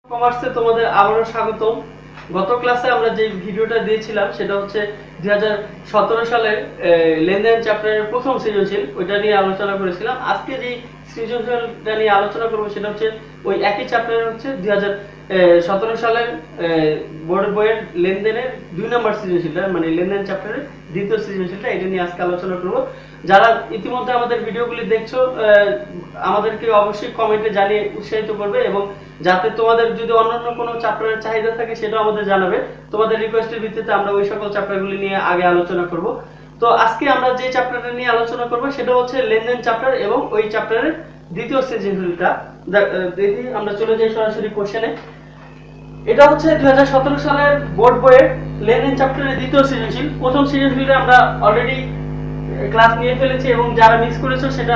কমার্সে তোমাদের আবারও স্বাগতম। গত ক্লাসে আমরা যে ভিডিওটা দিয়েছিলাম সেটা হচ্ছে 2017 সালের লেনদেন চ্যাপ্টারের প্রথম সৃজনশীল, ওইটা নিয়ে আলোচনা করেছিলাম। আজকে যে সৃজনশীলটা নিয়ে আলোচনা করবো সেটা হচ্ছে ওই একই চ্যাপ্টারের হচ্ছে 2017 সালের বোর্ড বইয়ের লেনদেনের 2 নম্বর সৃজনশীলটা, মানে লেনদেন চ্যাপ্টারের দ্বিতীয় সৃজনশীলটা, এটা নিয়ে আজকে আলোচনা করবো। যারা ইতিমধ্যে আমাদের ভিডিওগুলি দেখছো আমাদেরকে অবশ্যই কমেন্টে জানিয়ে উৎসাহিত করবে, এবং যাতে তোমাদের যদি অন্যান্য কোনো চ্যাপ্টারের চাহিদা থাকে সেটাও আমাদের জানাবে। তোমাদের রিকোয়েস্টের ভিত্তিতে আমরা ওই সকল চ্যাপ্টারগুলি নিয়ে আগে আলোচনা করব। তো আজকে আমরা যে চ্যাপ্টারটা নিয়ে আলোচনা করব সেটা হচ্ছে লেনদেন চ্যাপ্টার, এবং ওই চ্যাপ্টারের দ্বিতীয় সৃজনশীলটা। দেখি আমরা চলে যাই সরাসরি কোশ্চেনে। এটা হচ্ছে 2017 সালের বোর্ড বইয়ের লেনদেন চ্যাপ্টারের দ্বিতীয় সৃজনশীল। প্রথম সৃজনশীলটা আমরা অলরেডি ক্লাস নিয়ে ফেলেছি, এবং যারা মিস করেছো সেটা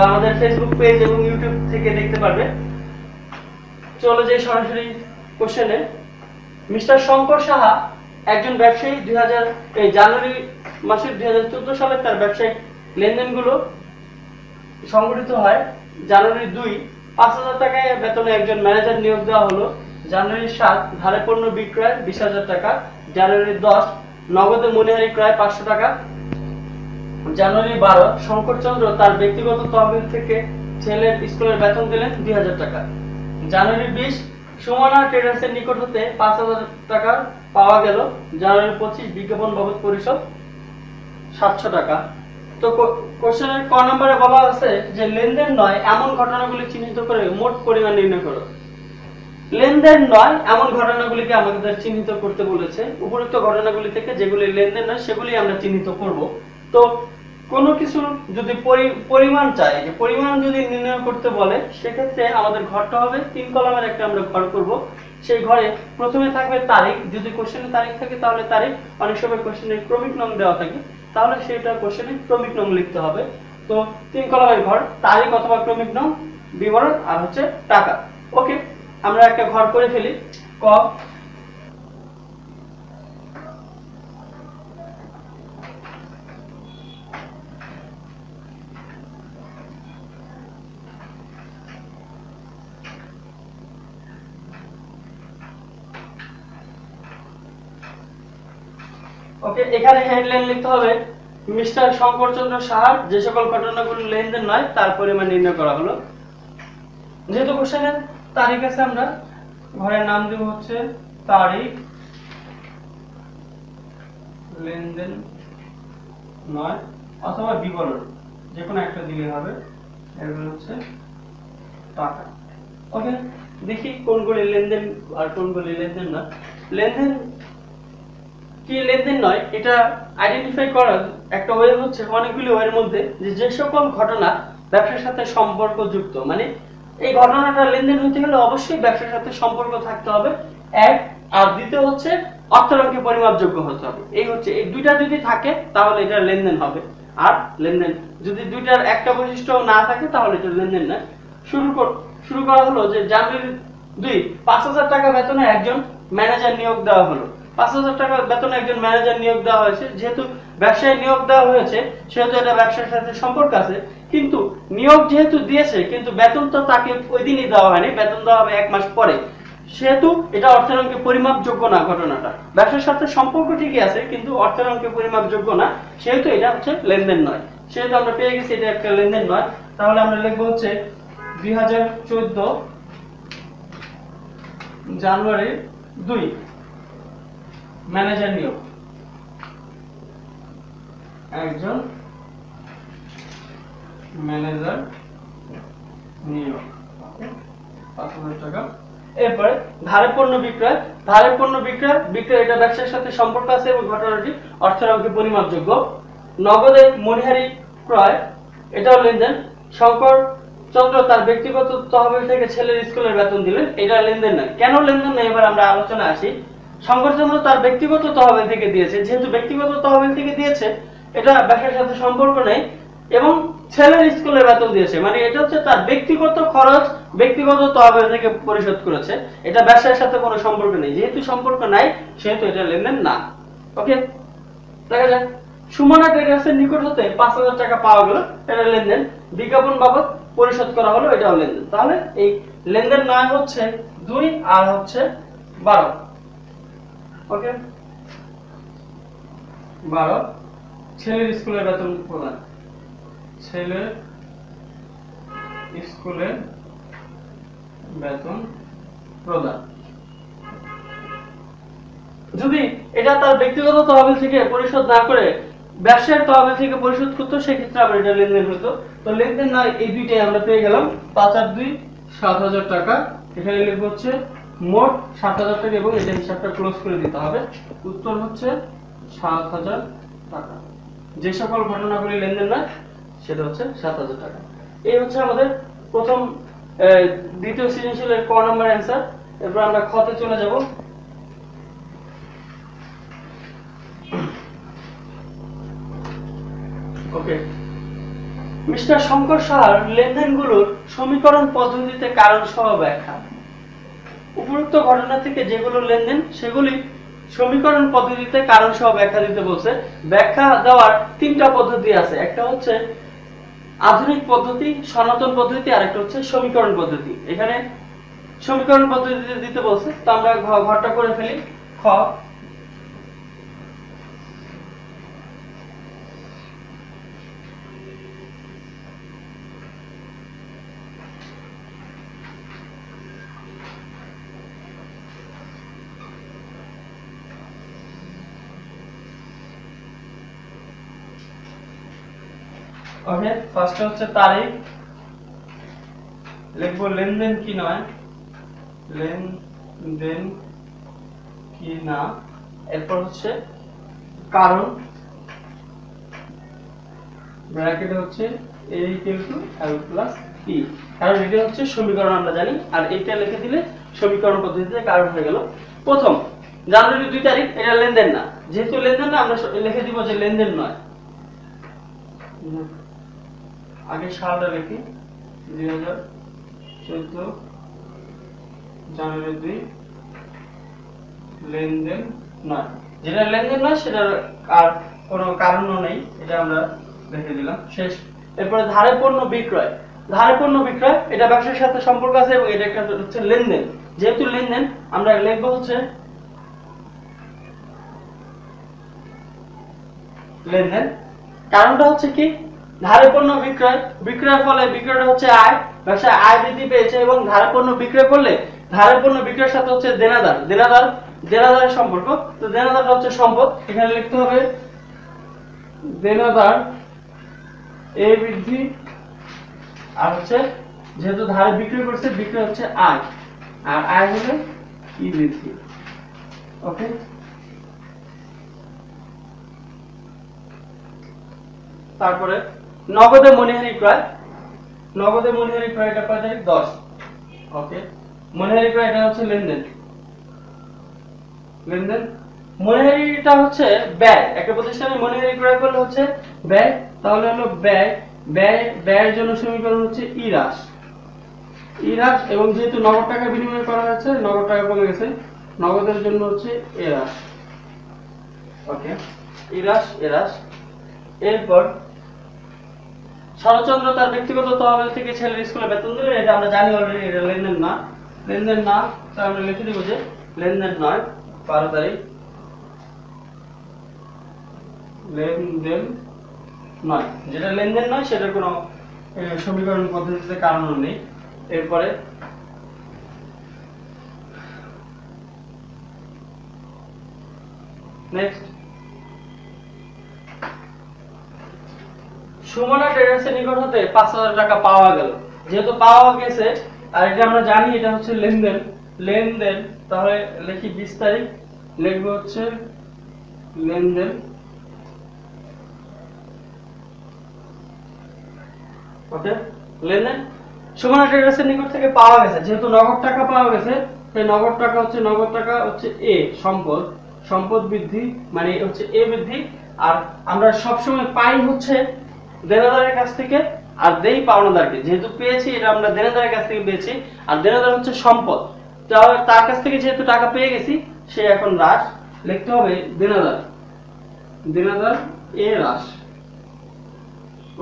আমাদের ফেসবুক পেজ এবং ইউটিউব থেকে দেখতে পারবে। চলে যাই সরাসরি কোশ্চেনে। মিস্টার শঙ্কর সাহা একজন ব্যবসায়ী জানুয়ারি মাসের 2014 সালে তার ব্যবসায়িক লেনদেনগুলো সংগঠিত হয়। জানুয়ারি 2 5,000 টাকায় বেতনে একজন ম্যানেজার নিয়োগ দেওয়া হলো। জানুয়ারি 7 ধারে পণ্য বিক্রয় 20,000 টাকা। জানুয়ারি 10 নগদে মনিহারি ক্রয় 500 টাকা। জানুয়ারি 12 শঙ্করচন্দ্র তার ব্যক্তিগত তহবিল থেকে ছেলের স্কুলের বেতন দিলেন 2,000 টাকা। জানুয়ারি 20 সুমনা ট্রেডার্সের নিকট হতে 5,000 টাকা পাওয়া গেল। জানুয়ারি 25 বিজ্ঞাপন বাবদ পরিশোধ 700 টাকা। তো কোশ্চেনের ক নম্বরে বলা আছে যে লেনদেন নয় এমন ঘটনাগুলি চিহ্নিত করে মোট পরিমাণ নির্ণয় করো। লেনদেন নয় এমন ঘটনাগুলিকে আমাদের চিহ্নিত করতে বলেছে। উপরোক্ত ঘটনাগুলি থেকে যেগুলি লেনদেন নয় সেগুলি আমরা চিহ্নিত করব। তো কোনো কিছু যদি পরিমাণ চাই, যে পরিমাণ যদি নির্ণয় করতে বলে, সেক্ষেত্রে আমাদের ঘরটা হবে 3 কলামের একটা আমরা ঘর করব। সেই ঘরে প্রথমে থাকবে তারিখ। যদি কোশ্চেনে তারিখ থাকে তাহলে তারিখ, অনেক সময় কোশ্চেনে ক্রমিক নং দেওয়া থাকে, তাহলে সেটা কোশ্চেনে ক্রমিক নং লিখতে হবে। তো 3 কলামের ঘর, তারিখ অথবা ক্রমিক নং, বিবরণ, আর হচ্ছে টাকা। ওকে, আমরা একটা ঘর করে ফেলি। ক ওকে, এখানে হেডলাইন লিখতে হবে মিস্টার শঙ্করচন্দ্র সাহার যে সকল ঘটনাগুলো লেনদেন নয় তার পরিমাণ নির্ণয় করা হলো। যেহেতু কোশ্চেনের তারিখ আছে, আমরা ঘরের নাম দেব হচ্ছে তারিখ, লেনদেন নয় অথবা বিবরণ, যে কোনো একটা দিলে হবে। এগুলো হচ্ছে টাকা। ওকে, দেখি কোনগুলি লেনদেন আর কোনগুলি লেনদেন না। লেনদেন কি লেনদেন নয় এটা আইডেন্টিফাই করার একটা ওয়ে হচ্ছে অনেকগুলি ওয়ের মধ্যে যে সকল ঘটনা ব্যবসার সাথে সম্পর্কযুক্ত, মানে এই ঘটনাটা লেনদেন হতে গেলে অবশ্যই ব্যবসার সাথে সম্পর্ক থাকতে হবে, এক। আর দ্বিতীয় হচ্ছে অর্থের পরিমাপযোগ্য হতে হবে। এই হচ্ছে, এই দুইটা যদি থাকে তাহলে এটা লেনদেন হবে। আর লেনদেন যদি দুইটার একটা বৈশিষ্ট্য না থাকে তাহলে এটা লেনদেন না। শুরু করা হলো যে জানুয়ারি 2 5,000 টাকা বেতনে একজন ম্যানেজার নিয়োগ দেওয়া হলো। 5,000 টাকা বেতনে একজন ম্যানেজার নিয়োগ দেওয়া হয়েছে। যেহেতু ব্যবসায় নিয়োগ দেওয়া হয়েছে সেহেতু এটা ব্যবসার সাথে সম্পর্ক আছে, কিন্তু নিয়োগ যেহেতু দিয়েছে কিন্তু বেতন তো তাকে ওই দিনই দেওয়া হয়নি, বেতন দেওয়া হবে 1 মাস পরে, সেহেতু এটা অর্থের অঙ্কে পরিমাপযোগ্য না। ঘটনাটা ব্যবসার সাথে সম্পর্ক ঠিকই আছে কিন্তু অর্থের অঙ্কে পরিমাপযোগ্য না, সেহেতু এটা হচ্ছে লেনদেন নয়। সেহেতু আমরা পেয়ে গেছি এটা একটা লেনদেন নয়। তাহলে আমরা লিখবো হচ্ছে 2014 জানুয়ারি 2 ম্যানেজার নিয়োগ, একজন ম্যানেজার নিয়োগ 5,000 টাকা। এরপরে ধারে পণ্য বিক্রয়, এটা ব্যবসার সাথে সম্পর্ক আছে এবং ঘটনাটি অর্থের অঙ্কে পরিমাপযোগ্য। নগদে মনিহারি ক্রয়, এটাও লেনদেন। শঙ্কর চন্দ্র তার ব্যক্তিগত তহবিল থেকে ছেলের স্কুলের বেতন দিলেন, এটা লেনদেন নয়। কেন লেনদেন নয় এবার আমরা আলোচনা আসি। শঙ্করচন্দ্র তার ব্যক্তিগত তহবিল থেকে দিয়েছে, যেহেতু ব্যক্তিগত তহবিল থেকে দিয়েছে এটা ব্যবসার সাথে সম্পর্ক নেই, এবং ছেলের স্কুলের বেতন দিয়েছে, মানে এটা হচ্ছে তার ব্যক্তিগত খরচ, ব্যক্তিগত তহবিল থেকে পরিশোধ করেছে, এটা ব্যবসার সাথে কোনো সম্পর্ক নেই। যেহেতু সম্পর্ক নাই সেহেতু এটা লেনদেন না। ওকে, দেখা যাক। সুমনা ট্রেডার্সের নিকট হতে 5,000 টাকা পাওয়া গেল, এটা লেনদেন। বিজ্ঞাপন বাবদ পরিশোধ করা হলো, এটাও লেনদেন। তাহলে এই লেনদেন নয় হচ্ছে 2 আর হচ্ছে 12। ওকে, 12 ছেলের স্কুলের বেতন প্রদান, ছেলের স্কুলের বেতন প্রদান। যদি এটা তার ব্যক্তিগত তহবিল থেকে পরিশোধ না করে ব্যবসায়ের তহবিল থেকে পরিশোধ করতো, সেক্ষেত্রে আবার এটা লেনদেন হতো। তো লেনদেন নয় এই দুইটাই আমরা পেয়ে গেলাম। 5 আর 2 7,000 টাকা। এখানে লিখব হচ্ছে মোট 7,000 টাকা এবং এটা হিসাবটা ক্লোজ করে দিতে হবে। উত্তর হচ্ছে 7,000 টাকা। যে সকল ঘটনাগুলি লেনদেন নয় সেটা হচ্ছে 7,000 টাকা। এই হচ্ছে আমাদের প্রথম দ্বিতীয় সৃজনশীলের ক নম্বর অ্যান্সার। এরপর আমরা খতে চলে যাব। ওকে, মিস্টার শঙ্কর সাহার লেনদেনগুলোর সমীকরণ পদ্ধতিতে কারণ সহ ব্যাখ্যা। উপরোক্ত ঘটনা থেকে যেগুলো লেনদেন সেগুলি সমীকরণ পদ্ধতিতে কারণ সহ ব্যাখ্যা দিতে বলছে। ব্যাখ্যা দেওয়ার 3টা পদ্ধতি আছে, একটা হচ্ছে আধুনিক পদ্ধতি, সনাতন পদ্ধতি, আর একটা হচ্ছে সমীকরণ পদ্ধতি। এখানে সমীকরণ পদ্ধতিতে দিতে বলছে, তো আমরা ঘরটা করে ফেলি। খ, ওকে, ফার্স্টে হচ্ছে তারিখ, লিখবো লেনদেন কি নয়, লেনদেন কি না। এরপর হচ্ছে কারণ, ব্র্যাকেটে হচ্ছে a = l + p, কারণ এটা হচ্ছে সমীকরণ আমরা জানি, আর এইটা লিখে দিলে সমীকরণ পদ্ধতিতে কারণ হয়ে গেল। প্রথম জানুয়ারি 2 তারিখ, এটা লেনদেন না, যেহেতু লেনদেন না আমরা লিখে দিব যে লেনদেন নয়। আগে সালটা লিখি, 2014 জানুয়ারি 2, লেনদেন নয়। যেটা লেনদেন নয় সেটার আর কোনো কারণও নেই, এটা আমরা লিখে দিলাম। শেষ। এরপরে ধারে পণ্য বিক্রয়, ধারে পণ্য বিক্রয় এটা ব্যবসার সাথে সম্পর্ক আছে এবং এটা একটা হচ্ছে লেনদেন। যেহেতু লেনদেন আমরা লিখবো হচ্ছে লেনদেন। কারণটা হচ্ছে কি, ধারে পণ্য বিক্রয়, বিক্রয়ের ফলে বিক্রয়টা হচ্ছে আয়, ব্যবসায় আয় বৃদ্ধি পেয়েছে এবং ধারে পণ্য বিক্রয় করলে ধারে পণ্য বিক্রয়ের সাথে হচ্ছে দেনাদারের সম্পর্ক। তো দেনাদারটা হচ্ছে সম্পদ, এখানে লিখতে হবে দেনাদার এ বৃদ্ধি, আর হচ্ছে যেহেতু ধারে বিক্রয় করছে, বিক্রয় হচ্ছে আয়, আর আয় হলে ই বৃদ্ধি। ওকে, তারপরে নগদে মনিহারি ক্রয়, নগদে মনিহারি ক্রয় এটা 5 তারিখ 10। ওকে, মনিহারি ক্রয় এটা হচ্ছে লেনদেন, লেনদেন। মনিহারিটা হচ্ছে ব্যয়, একটা প্রতিষ্ঠানে মনিহারি ক্রয় করলে হচ্ছে ব্যয়, তাহলে হলো ব্যয়ের জন্য সমীকরণ হচ্ছে ই হ্রাস, এবং যেহেতু নগদ টাকা বিনিময় করা হয়েছে, নগদ টাকা কমে গেছে, নগদের জন্য হচ্ছে এ হ্রাস। ওকে, ই হ্রাস। এরপর শরৎচন্দ্র তার ব্যক্তিগত তহবিল থেকে ছেলের স্কুলে বেতন দিলেন, এটা আমরা জানি অলরেডি, এটা লেনদেন না, লেনদেন না। তাই আমরা লিখে দিব যে লেনদেন নয়। 12 তারিখ, লেনদেন নয়, যেটা লেনদেন নয় সেটার কোনো সমীকরণ পদ্ধতিতে কারণ নেই। এরপরে নেক্সট, সুমনা ট্রেডার্সের নিকট হতে 5,000 টাকা পাওয়া গেল। যেহেতু পাওয়া গেছে আর এটা আমরা জানি এটা হচ্ছে লেনদেন, তাহলে লিখি 20 তারিখ, লিখবো হচ্ছে লেনদেন। ওকে, লেনদেন সুমনা ট্রেডার্সের নিকট থেকে পাওয়া গেছে, যেহেতু নগদ টাকা পাওয়া গেছে, তাই নগদ টাকা হচ্ছে এ সম্পদ বৃদ্ধি, মানে হচ্ছে এ বৃদ্ধি। আর আমরা সবসময় পাই হচ্ছে দেনাদারের কাছ থেকে আর দেই পাওনাদারকে, যেহেতু পেয়েছি এটা আমরা দেনাদারের কাছ থেকে পেয়েছি, আর দেনাদার হচ্ছে সম্পদ, তার কাছ থেকে যেহেতু টাকা পেয়ে গেছি সে এখন হ্রাস, লিখতে হবে দেনাদার এ হ্রাস।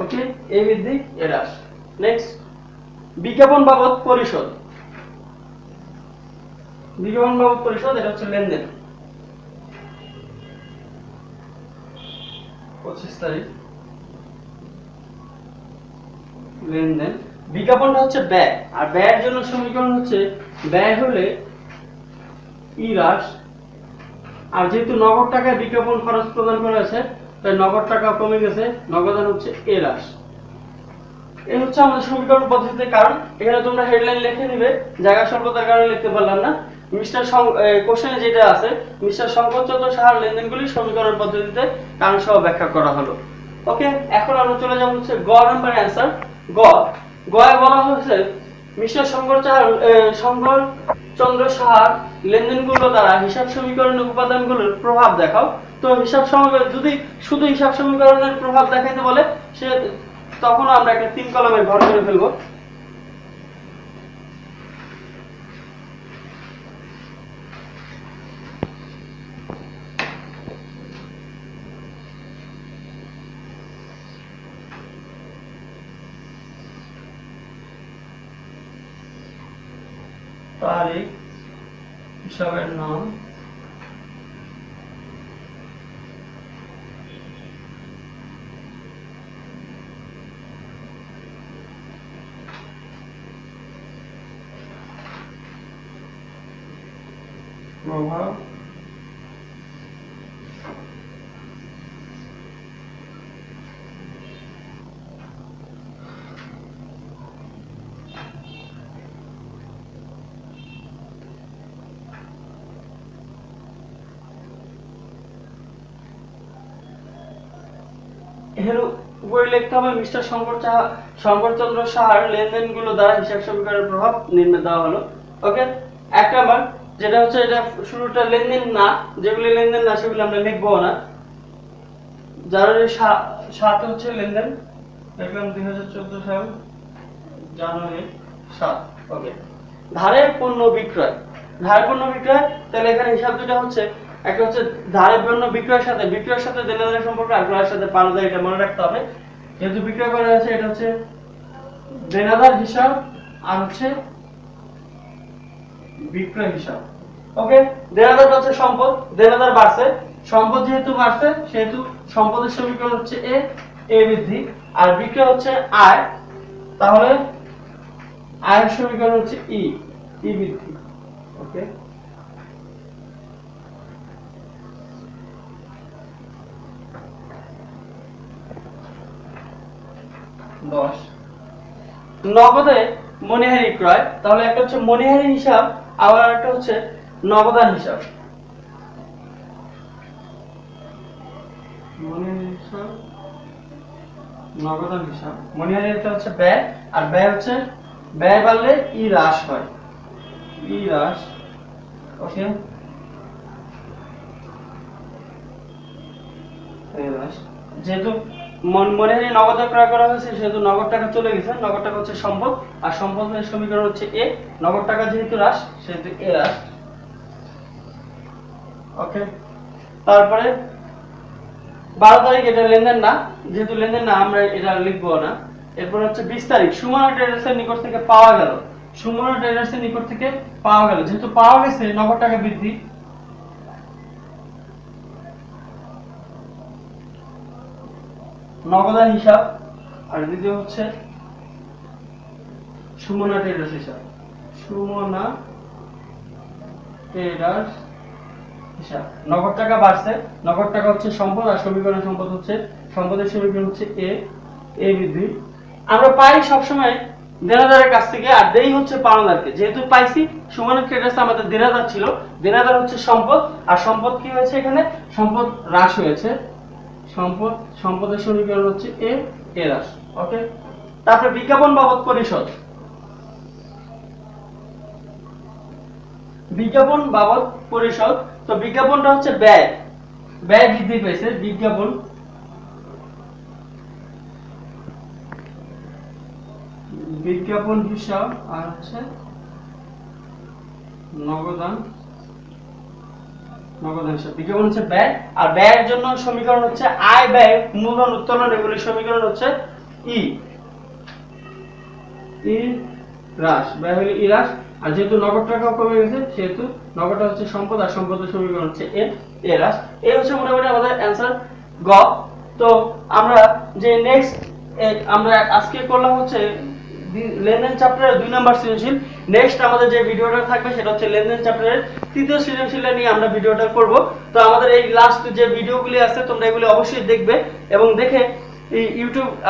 ওকে, এ বৃদ্ধি এ হ্রাস। নেক্সট, বিজ্ঞাপন বাবদ পরিশোধ, বিজ্ঞাপন বাবদ পরিশোধ এটা হচ্ছে লেনদেন। 25 তারিখ লেনদেন। বিজ্ঞাপনটা হচ্ছে ব্যয়, আর ব্যয়ের জন্য সমীকরণ হচ্ছে ব্যয় হলে ই হ্রাস, আর যেহেতু নগদ টাকায় বিজ্ঞাপন খরচ প্রদান করা হয়েছে তাই নগদ টাকা কমে গেছে, নগদান হচ্ছে এ হ্রাস। এই হচ্ছে আমাদের সমীকরণ পদ্ধতিতে কারণ। এখানে তোমরা হেডলাইন লিখে নিবে, জায়গা স্বল্পতার কারণে লিখতে পারলাম না। মিস্টার কোশ্চেনে যেটা আছে মিস্টার শঙ্করচন্দ্র সাহার লেনদেনগুলি সমীকরণ পদ্ধতিতে কারণ সহ ব্যাখ্যা করা হলো। ওকে, এখন আমরা চলে যাব হচ্ছে গ নাম্বার অ্যানসার। গয়ে বলা হয়েছে মিস্টার শঙ্করচন্দ্র সাহার লেনদেনগুলো দ্বারা হিসাব সমীকরণের উপাদানগুলোর প্রভাব দেখাও। তো হিসাব সমীকরণ যদি শুধু হিসাব সমীকরণের প্রভাব দেখাইতে বলে সে তখন আমরা একটা 3 কলামে ঘর করে ফেলবো। তারিখ, হিসাবের নাম, প্রভাব, এর উপরে লিখতে হবে মিস্টার শঙ্করচন্দ্র সাহার লেনদেনগুলো দ্বারা হিসাব সমীকরণের প্রভাব নির্ণয় দেওয়া হলো। ওকে, 1 নাম্বার যেটা হচ্ছে এটা শুরুটা লেনদেন না, যেগুলি লেনদেন না সেগুলো আমরা লিখবো না। জানুয়ারি 7 হচ্ছে লেনদেন, দেখলাম 2014 সাল জানুয়ারি 7। ওকে, ধারে পণ্য বিক্রয়, ধারে পণ্য বিক্রয়, তাহলে এখানে হিসাব দুটো হচ্ছে, একটা হচ্ছে ধারে পণ্য বিক্রয়ের সাথে দেনাদারের সম্পর্ক, আর ক্রয়ের সাথে পাওনাদার, এটা মনে রাখতে হবে। যেহেতু বিক্রয় করা আছে এটা হচ্ছে দেনাদার হিসাব আর হচ্ছে বিক্রয় হিসাব। ওকে, দেনাদারটা হচ্ছে সম্পদ, দেনাদার বাড়ছে, সম্পদ যেহেতু বাড়ছে সেহেতু সম্পদের সমীকরণ হচ্ছে এ বৃদ্ধি, আর বিক্রয় হচ্ছে আয়, তাহলে আয়ের সমীকরণ হচ্ছে ই বৃদ্ধি। ওকে, নগদে মনিহারি ক্রয়, তাহলে একটা হচ্ছে মনিহারি হিসাব আবার একটা হচ্ছে নগদান হিসাব। মনিহারি হিসাব, নগদান হিসাব। মনিহারি এটা হচ্ছে ব্যয়, আর ব্যয় হচ্ছে ব্যয় বাড়লে ই হ্রাস হয়, ই হ্রাস। ওকে, যেহেতু মনিহারি নগদে ক্রয় করা হয়েছে সেহেতু নগদ টাকা চলে গেছে, নগদ টাকা হচ্ছে সম্পদ, আর সম্পদের সমীকরণ হচ্ছে এ, নগদ টাকা যেহেতু হ্রাস সেহেতু এ হ্রাস। ওকে, তারপরে 12 তারিখ এটা লেনদেন না, যেহেতু লেনদেন না আমরা এটা লিখবো না। এরপর হচ্ছে 20 তারিখ সুমনা ট্রেডার্সের নিকট থেকে পাওয়া গেল, সুমনা ট্রেডার্সের নিকট থেকে পাওয়া গেল, যেহেতু পাওয়া গেছে নগদ টাকা বৃদ্ধি, নগদান হিসাব, আর দ্বিতীয় হচ্ছে সুমনা ট্রেডার্স হিসাব, সুমনা ট্রেডার্স হিসাব। নগদ টাকা বাড়ছে, নগদ টাকা হচ্ছে সম্পদ, আর সমীকরণ সম্পদ হচ্ছে সম্পদের সমীকরণ হচ্ছে এ বৃদ্ধি। আমরা পাই সবসময় দেনাদারের কাছ থেকে, আর দেই হচ্ছে পাওনাদারকে। যেহেতু পাইছি সুমনা ট্রেডার্স আমাদের দেনাদার ছিল, দেনাদার হচ্ছে সম্পদ, আর সম্পদ কি হয়েছে এখানে সম্পদ হ্রাস হয়েছে, সম্পদের সমীকরণ হচ্ছে এ হ্রাস। ওকে, তারপরে বিজ্ঞাপন বাবদ পরিশোধ, বিজ্ঞাপন বাবদ পরিশোধ। তো বিজ্ঞাপনটা হচ্ছে ব্যয় বৃদ্ধি পেয়েছে, বিজ্ঞাপন হিসাব আর হচ্ছে নগদান হিসাব। বিজ্ঞাপন হচ্ছে ব্যয়, আর ব্যয়ের জন্য সমীকরণ হচ্ছে আয় ব্যয় মূলধন উত্তোলন, এগুলির সমীকরণ হচ্ছে ই হ্রাস, ব্যয় হলো ই হ্রাস। আর যেহেতু নগদ টাকাও কমে গেছে সেহেতু নগদটা হচ্ছে সম্পদ, আর সম্পদের সমীকরণ হচ্ছে এ হ্রাস। এই হচ্ছে মোটামুটি আমাদের অ্যান্সার গ। তো আমরা যে নেক্সট আমরা আজকে করলাম হচ্ছে লেনদেন চ্যাপ্টারের 2 নাম্বার সৃজনশীল। নেক্সট আমাদের যে ভিডিওটা থাকবে সেটা হচ্ছে লেনদেন চ্যাপ্টারের 3য় সৃজনশীলটা নিয়ে আমরা ভিডিওটা করব। তো আমাদের এই লাস্ট যে ভিডিওগুলি আছে তোমরা এগুলি অবশ্যই দেখবে, এবং দেখে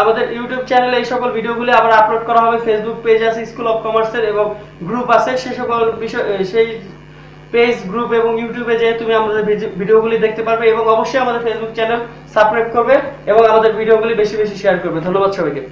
আমাদের ইউটিউব চ্যানেলে এই সকল ভিডিওগুলি আবার আপলোড করা হবে। ফেসবুক পেজ আছে স্কুল অফ কমার্সের এবং গ্রুপ আছে, সেই সকল বিষয় সেই পেজ গ্রুপ এবং ইউটিউবে যে তুমি আমাদের ভিডিওগুলি দেখতে পারবে, এবং অবশ্যই আমাদের ফেসবুক চ্যানেল সাবস্ক্রাইব করবে এবং আমাদের ভিডিওগুলি বেশি বেশি শেয়ার করবে। ধন্যবাদ সবাইকে।